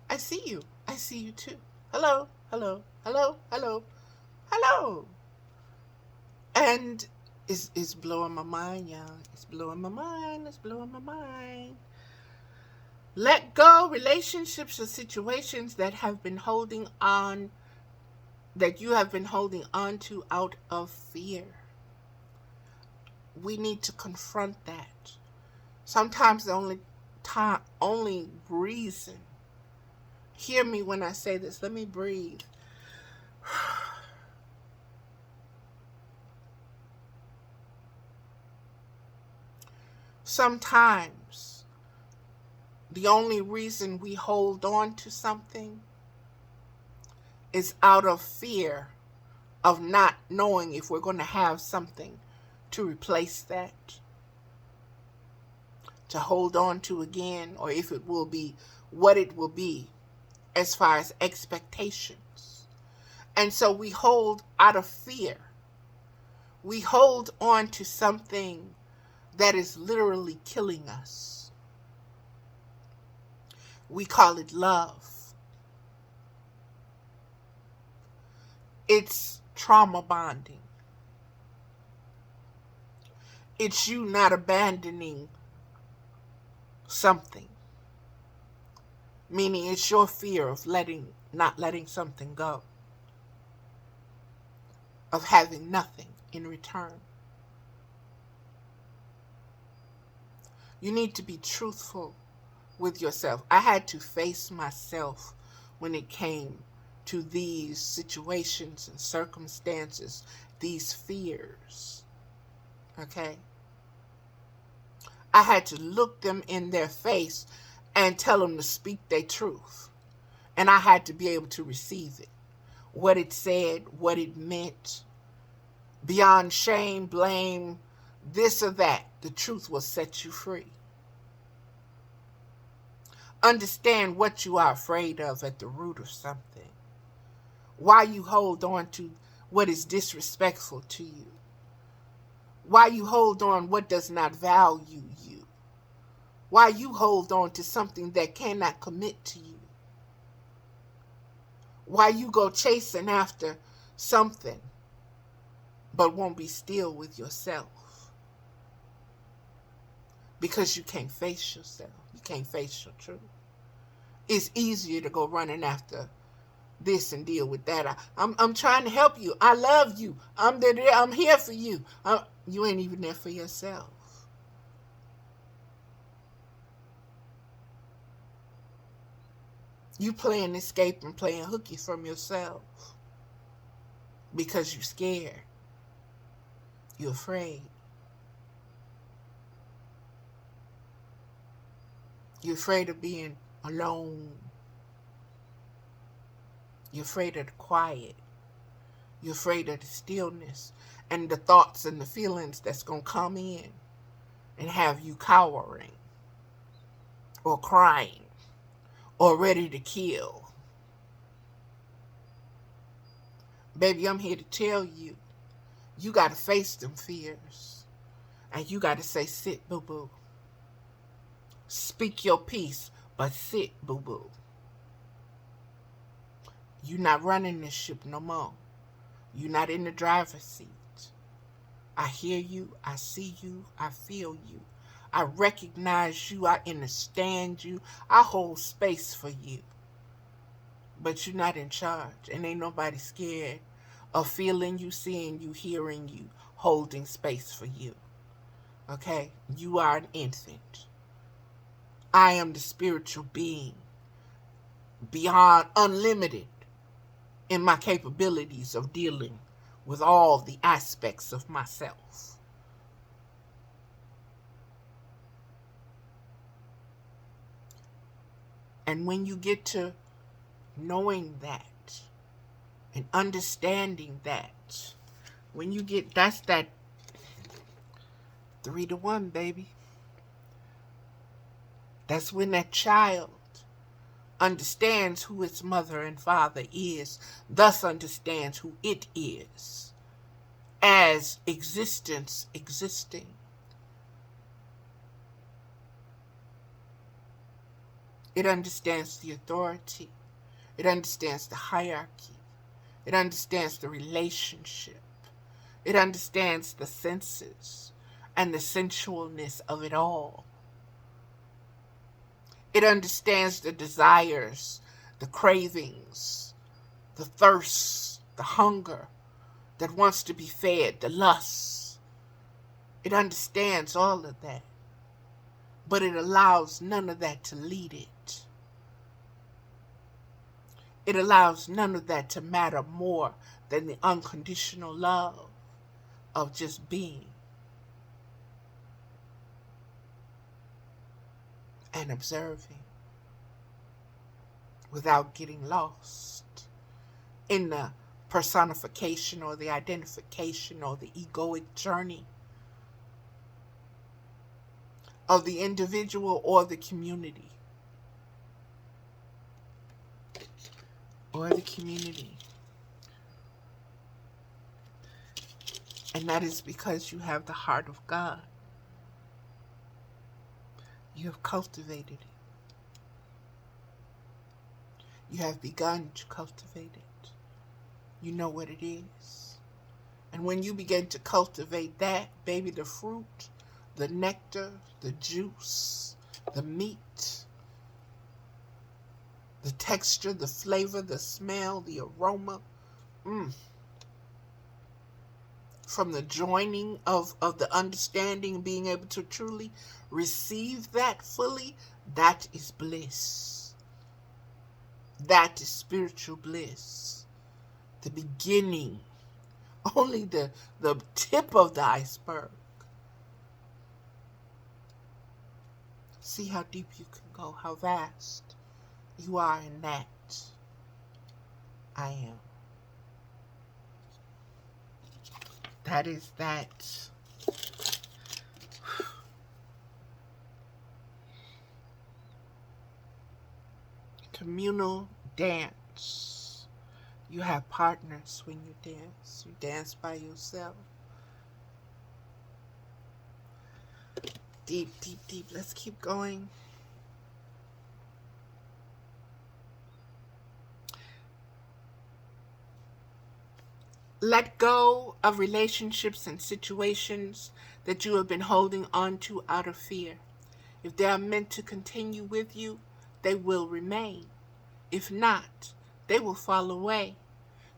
I see you. I see you too. Hello, hello, hello, hello, hello. And it's blowing my mind, y'all. It's blowing my mind. It's blowing my mind. Let go relationships or situations that have been holding on, that you have been holding on to out of fear. we need to confront that. Sometimes the only reason, hear me when I say this, let me breathe. Sometimes the only reason we hold on to something is out of fear of not knowing if we're going to have something to replace that, to hold on to again, or if it will be what it will be as far as expectations. And so we hold out of fear. We hold on to something that is literally killing us. We call it love. It's trauma bonding. It's you not abandoning something. Meaning it's your fear of not letting something go. Of having nothing in return. You need to be truthful with yourself. I had to face myself when it came to these situations and circumstances, these fears. Okay? I had to look them in their face and tell them to speak their truth. And I had to be able to receive it. What it said, what it meant. Beyond shame, blame, this or that, the truth will set you free. Understand what you are afraid of at the root of something. Why you hold on to what is disrespectful to you. Why you hold on what does not value you. Why you hold on to something that cannot commit to you. Why you go chasing after something but won't be still with yourself. Because you can't face yourself. You can't face your truth. It's easier to go running after this and deal with that. I'm trying to help you. I love you. I'm here for you. You ain't even there for yourself. You playing escape and playing hooky from yourself because you're scared. You're afraid. You're afraid of being alone. You're afraid of the quiet. You're afraid of the stillness and the thoughts and the feelings that's going to come in and have you cowering or crying or ready to kill. Baby, I'm here to tell you, you got to face them fears. And you got to say, sit, boo-boo. Speak your piece, but sit, boo-boo. You're not running this ship no more. You're not in the driver's seat. I hear you. I see you. I feel you. I recognize you. I understand you. I hold space for you. But you're not in charge. And ain't nobody scared of feeling you, seeing you, hearing you, holding space for you. Okay? You are an infant. I am the spiritual being, beyond unlimited in my capabilities of dealing with all the aspects of myself. And when you get to knowing that and understanding that, when you get, that's that 3-to-1, baby. That's when that child understands who its mother and father is, thus understands who it is as existence existing. It understands the authority. It understands the hierarchy. It understands the relationship. It understands the senses and the sensualness of it all. It understands the desires, the cravings, the thirst, the hunger that wants to be fed, the lust. It understands all of that, but it allows none of that to lead it. It allows none of that to matter more than the unconditional love of just being and observing without getting lost in the personification or the identification or the egoic journey of the individual or the community. And that is because you have the heart of God. You have cultivated it. You have begun to cultivate it. You know what it is. And when you begin to cultivate that, baby, the fruit, the nectar, the juice, the meat, the texture, the flavor, the smell, the aroma, from the joining of the understanding, being able to truly receive that fully, that is bliss. That is spiritual bliss. The beginning, only the tip of the iceberg. See how deep you can go, how vast you are in that. I am. That is that. Communal dance. You have partners when you dance. You dance by yourself. Deep, deep, deep. Let's keep going. Let go of relationships and situations that you have been holding on to out of fear. If they are meant to continue with you, they will remain. If not, they will fall away,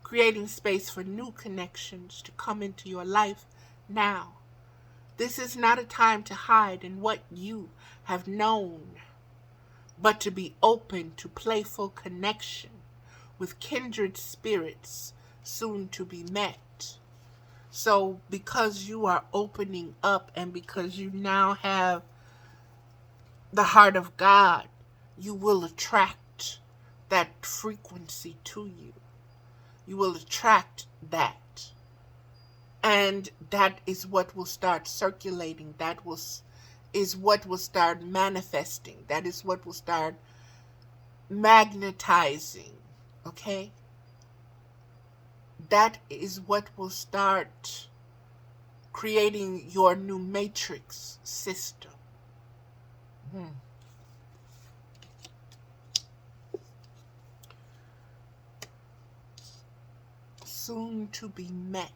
creating space for new connections to come into your life now. This is not a time to hide in what you have known, but to be open to playful connection with kindred spirits soon to be met. So because you are opening up and because you now have the heart of God, you will attract that frequency to you. You will attract that. And that is what will start circulating. That is what will start manifesting. That is what will start magnetizing. Okay? That is what will start creating your new matrix system. Soon to be met.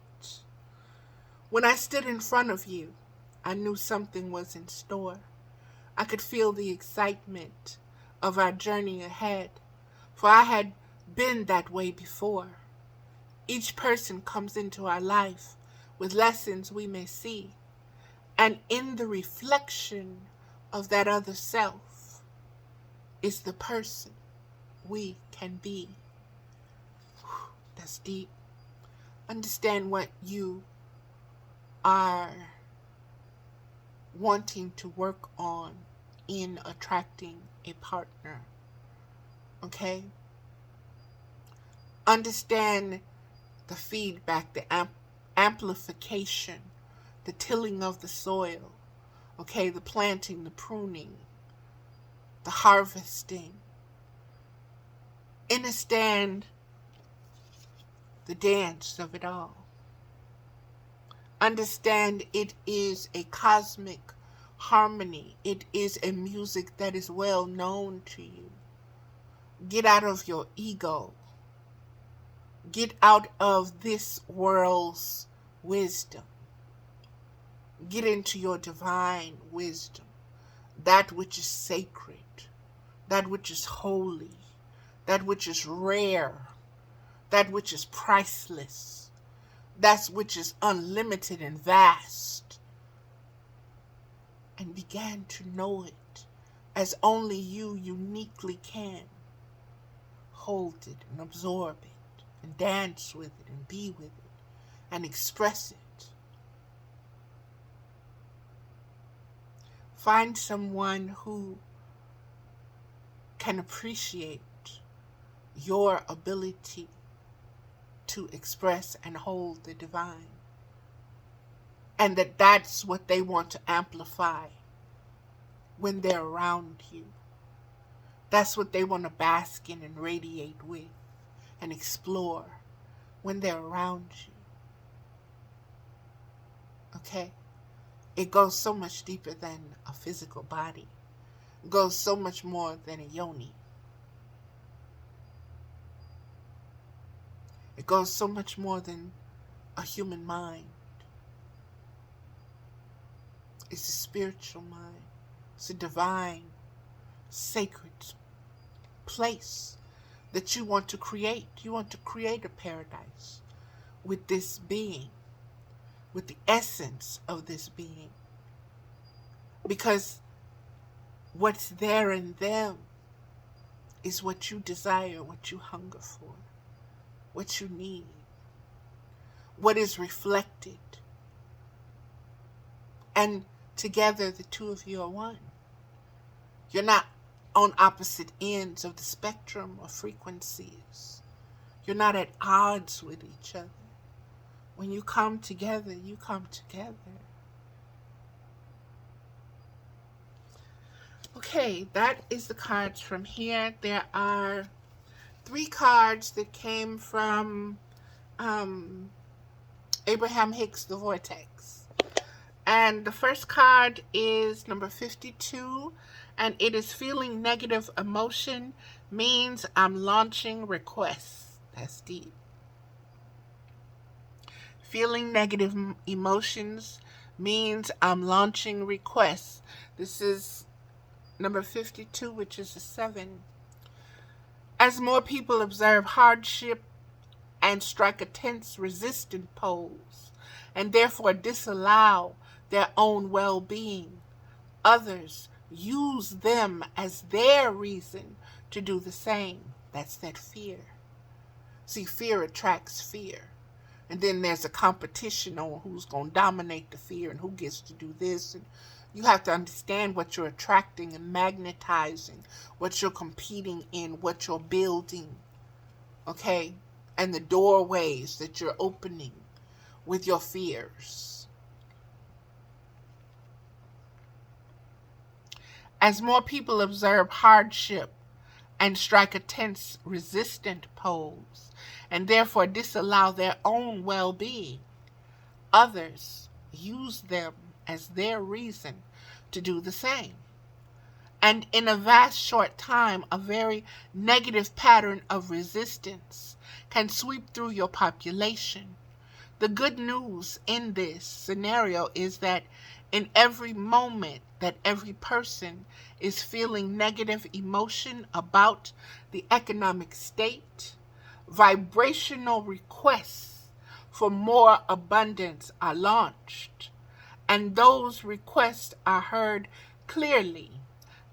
When I stood in front of you, I knew something was in store. I could feel the excitement of our journey ahead, for I had been that way before. Each person comes into our life with lessons we may see, and in the reflection of that other self is the person we can be. That's deep. Understand what you are wanting to work on in attracting a partner. Okay? Understand the feedback, the amplification, the tilling of the soil, okay, the planting, the pruning, the harvesting. Understand the dance of it all. Understand it is a cosmic harmony. It is a music that is well known to you. Get out of your ego. Get out of this world's wisdom. Get into your divine wisdom. That which is sacred. That which is holy. That which is rare. That which is priceless. That which is unlimited and vast. and began to know it as only you uniquely can. Hold it and absorb it and dance with it and be with it and express it. Find someone who can appreciate your ability to express and hold the divine, and that's what they want to amplify when they're around you. That's what they want to bask in and radiate with and explore when they're around you. Okay? It goes so much deeper than a physical body. It goes so much more than a yoni. It goes so much more than a human mind. It's a spiritual mind. It's a divine, sacred place that you want to create. You want to create a paradise with this being, with the essence of this being. Because what's there in them is what you desire, what you hunger for, what you need, what is reflected. And together the two of you are one. You're not on opposite ends of the spectrum of frequencies. You're not at odds with each other. When you come together, you come together. Okay, that is the cards from here. There are 3 cards that came from Abraham Hicks, the Vortex. And the first card is number 52, and it is feeling negative emotion means I'm launching requests. That's deep. Feeling negative emotions means I'm launching requests. This is number 52, which is a 7. As more people observe hardship and strike a tense, resistant pose, and therefore disallow their own well-being, others use them as their reason to do the same. That's that fear. See, fear attracts fear. And then there's a competition on who's going to dominate the fear and who gets to do this. And you have to understand what you're attracting and magnetizing, what you're competing in, what you're building, okay? And the doorways that you're opening with your fears. As more people observe hardship and strike a tense, resistant pose, and therefore disallow their own well-being, others use them as their reason to do the same. And in a vast short time, a very negative pattern of resistance can sweep through your population. The good news in this scenario is that in every moment that every person is feeling negative emotion about the economic state, vibrational requests for more abundance are launched, and those requests are heard clearly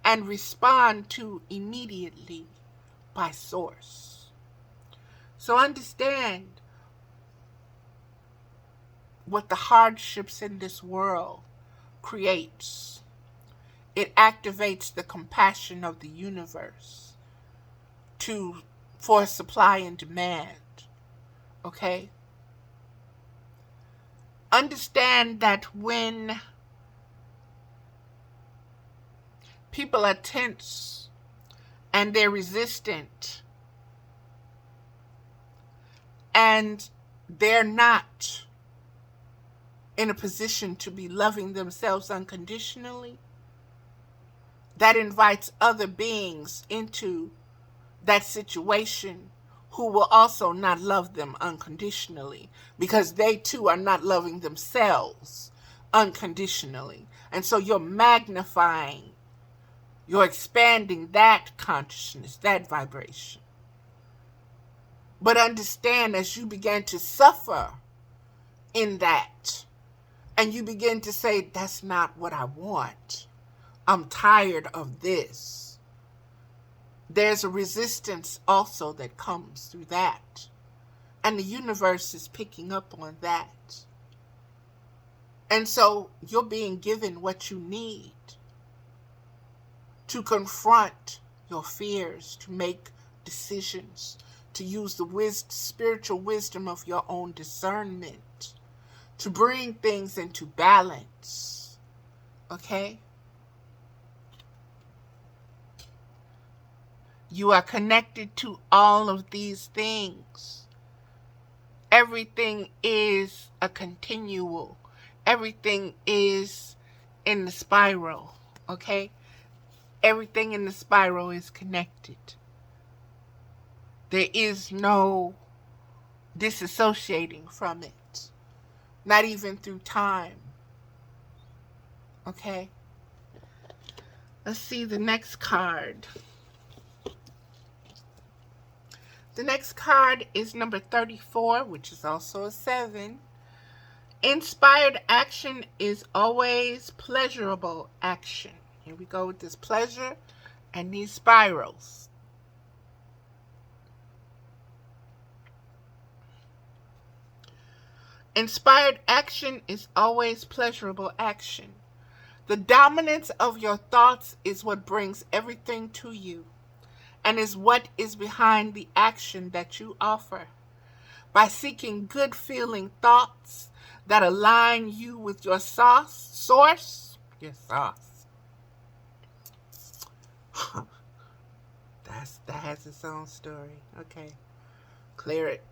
and respond to immediately by source. So understand what the hardships in this world creates. It activates the compassion of the universe for supply and demand. Okay? Understand that when people are tense and they're resistant and they're not in a position to be loving themselves unconditionally, that invites other beings into that situation who will also not love them unconditionally, because they too are not loving themselves unconditionally. And so you're magnifying, you're expanding that consciousness, that vibration. But understand, as you begin to suffer in that, And you begin to say, that's not what I want. I'm tired of this. There's a resistance also that comes through that. And the universe is picking up on that. And so you're being given what you need to confront your fears, to make decisions, to use the spiritual wisdom of your own discernment, to bring things into balance. Okay? You are connected to all of these things. Everything is a continual. Everything is in the spiral. Okay? Everything in the spiral is connected. There is no disassociating from it. Not even through time. Okay? Let's see the next card. The next card is number 34, which is also a 7. Inspired action is always pleasurable action. Here we go with this pleasure and these spirals. Inspired action is always pleasurable action. The dominance of your thoughts is what brings everything to you, and is what is behind the action that you offer. By seeking good feeling thoughts that align you with your source, your sauce. That has its own story. Okay, clear it.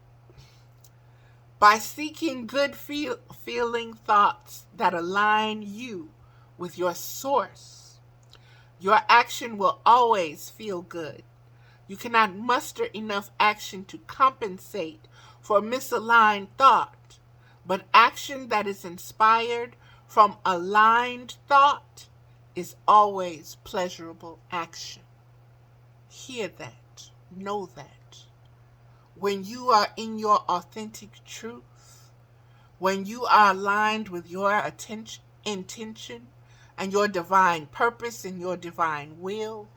By seeking good feeling thoughts that align you with your source, your action will always feel good. You cannot muster enough action to compensate for misaligned thought, but action that is inspired from aligned thought is always pleasurable action. Hear that. Know that. When you are in your authentic truth, when you are aligned with your intention and your divine purpose and your divine will,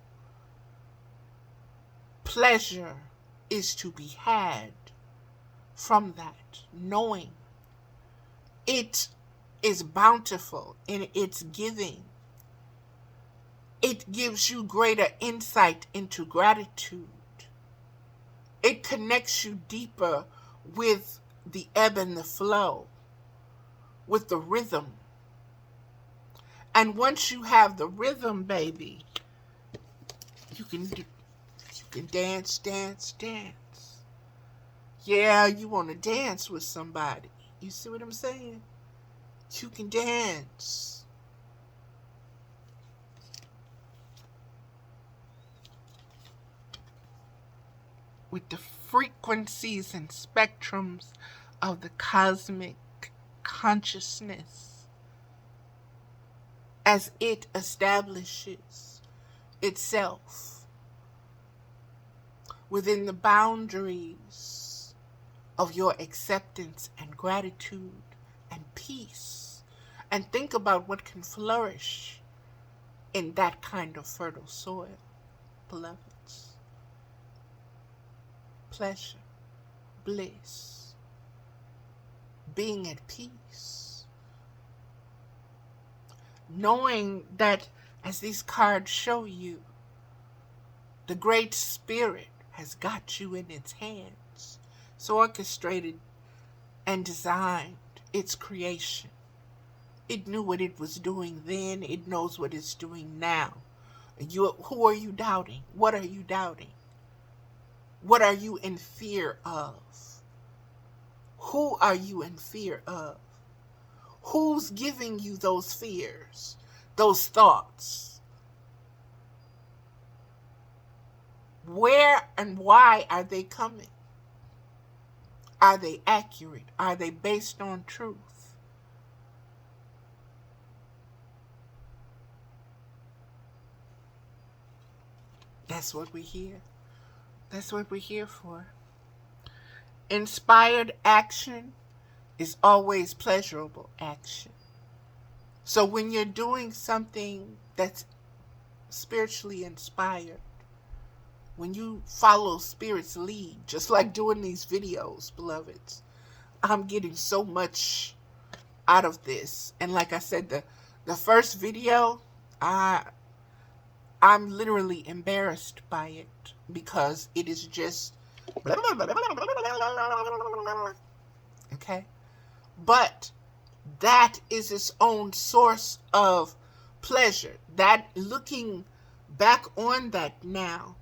pleasure is to be had from that, knowing it is bountiful in its giving. It gives you greater insight into gratitude. It connects you deeper with the ebb and the flow, with the rhythm. And once you have the rhythm, baby, you can dance, dance, dance. Yeah, you want to dance with somebody. You see what I'm saying? You can dance. With the frequencies and spectrums of the cosmic consciousness as it establishes itself within the boundaries of your acceptance and gratitude and peace. And think about what can flourish in that kind of fertile soil, beloveds. Pleasure, bliss, being at peace. Knowing that, as these cards show you, the Great Spirit has got you in its hands. It's orchestrated and designed its creation. It knew what it was doing then. It knows what it's doing now. Who are you doubting? What are you doubting? What are you in fear of? Who are you in fear of? Who's giving you those fears, those thoughts? Where and why are they coming? Are they accurate? Are they based on truth? That's what we're here. That's what we're here for. Inspired action is always pleasurable action. So when you're doing something that's spiritually inspired, when you follow Spirit's lead, just like doing these videos, beloveds, I'm getting so much out of this. And like I said, the first video, I'm literally embarrassed by it because it is just okay. But that is its own source of pleasure. That, looking back on that now,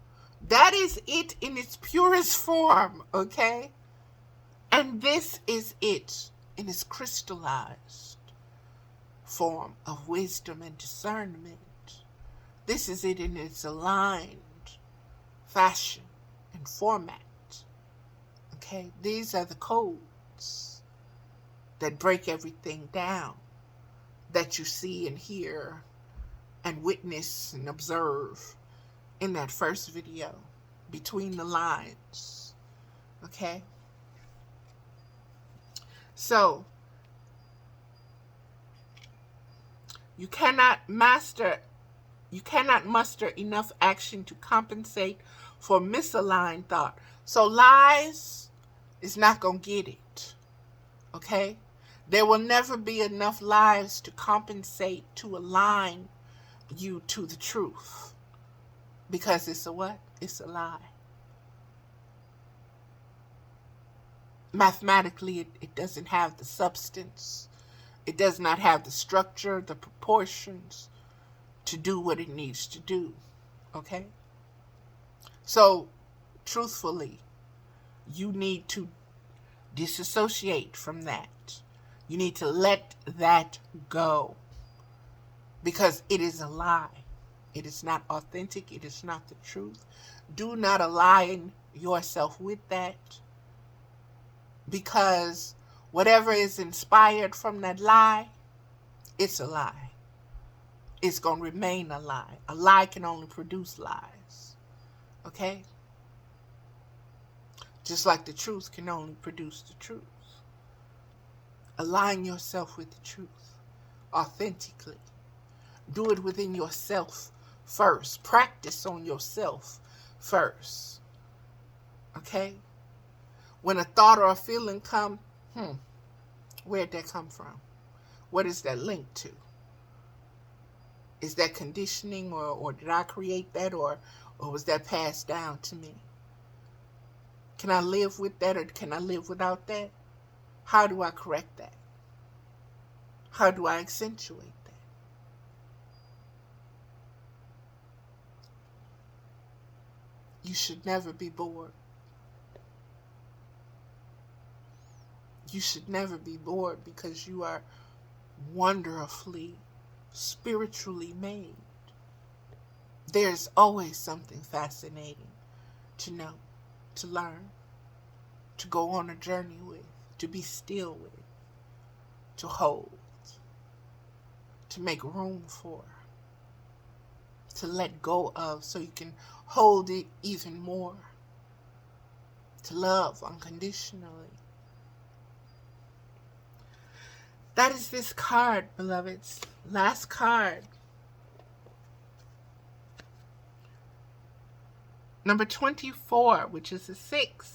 that is it in its purest form, okay? And this is it in its crystallized form of wisdom and discernment. This is it in its aligned fashion and format. Okay, these are the codes that break everything down that you see and hear and witness and observe in that first video, between the lines. Okay? So, you cannot muster enough action to compensate for misaligned thought. So lies is not going to get it. Okay? There will never be enough lies to compensate, to align you to the truth. Because it's a what? It's a lie. Mathematically, it doesn't have the substance. It does not have the structure, the proportions to do what it needs to do. Okay? So, truthfully, you need to disassociate from that. You need to let that go. Because it is a lie. It is not authentic. It is not the truth. Do not align yourself with that. Because whatever is inspired from that lie, it's a lie. It's going to remain a lie. A lie can only produce lies. Okay? Just like the truth can only produce the truth. Align yourself with the truth authentically. Do it within yourself first. Practice on yourself first. Okay? When a thought or a feeling come, where'd that come from? What is that linked to? Is that conditioning, or did I create that, or was that passed down to me? Can I live with that, or can I live without that? How do I correct that? How do I accentuate that? You should never be bored. You should never be bored because you are wonderfully, spiritually made. There's always something fascinating to know, to learn, to go on a journey with, to be still with, to hold, to make room for, to let go of so you can hold it even more, to love unconditionally. That is this card, beloveds. Last card. Number 24, which is a 6.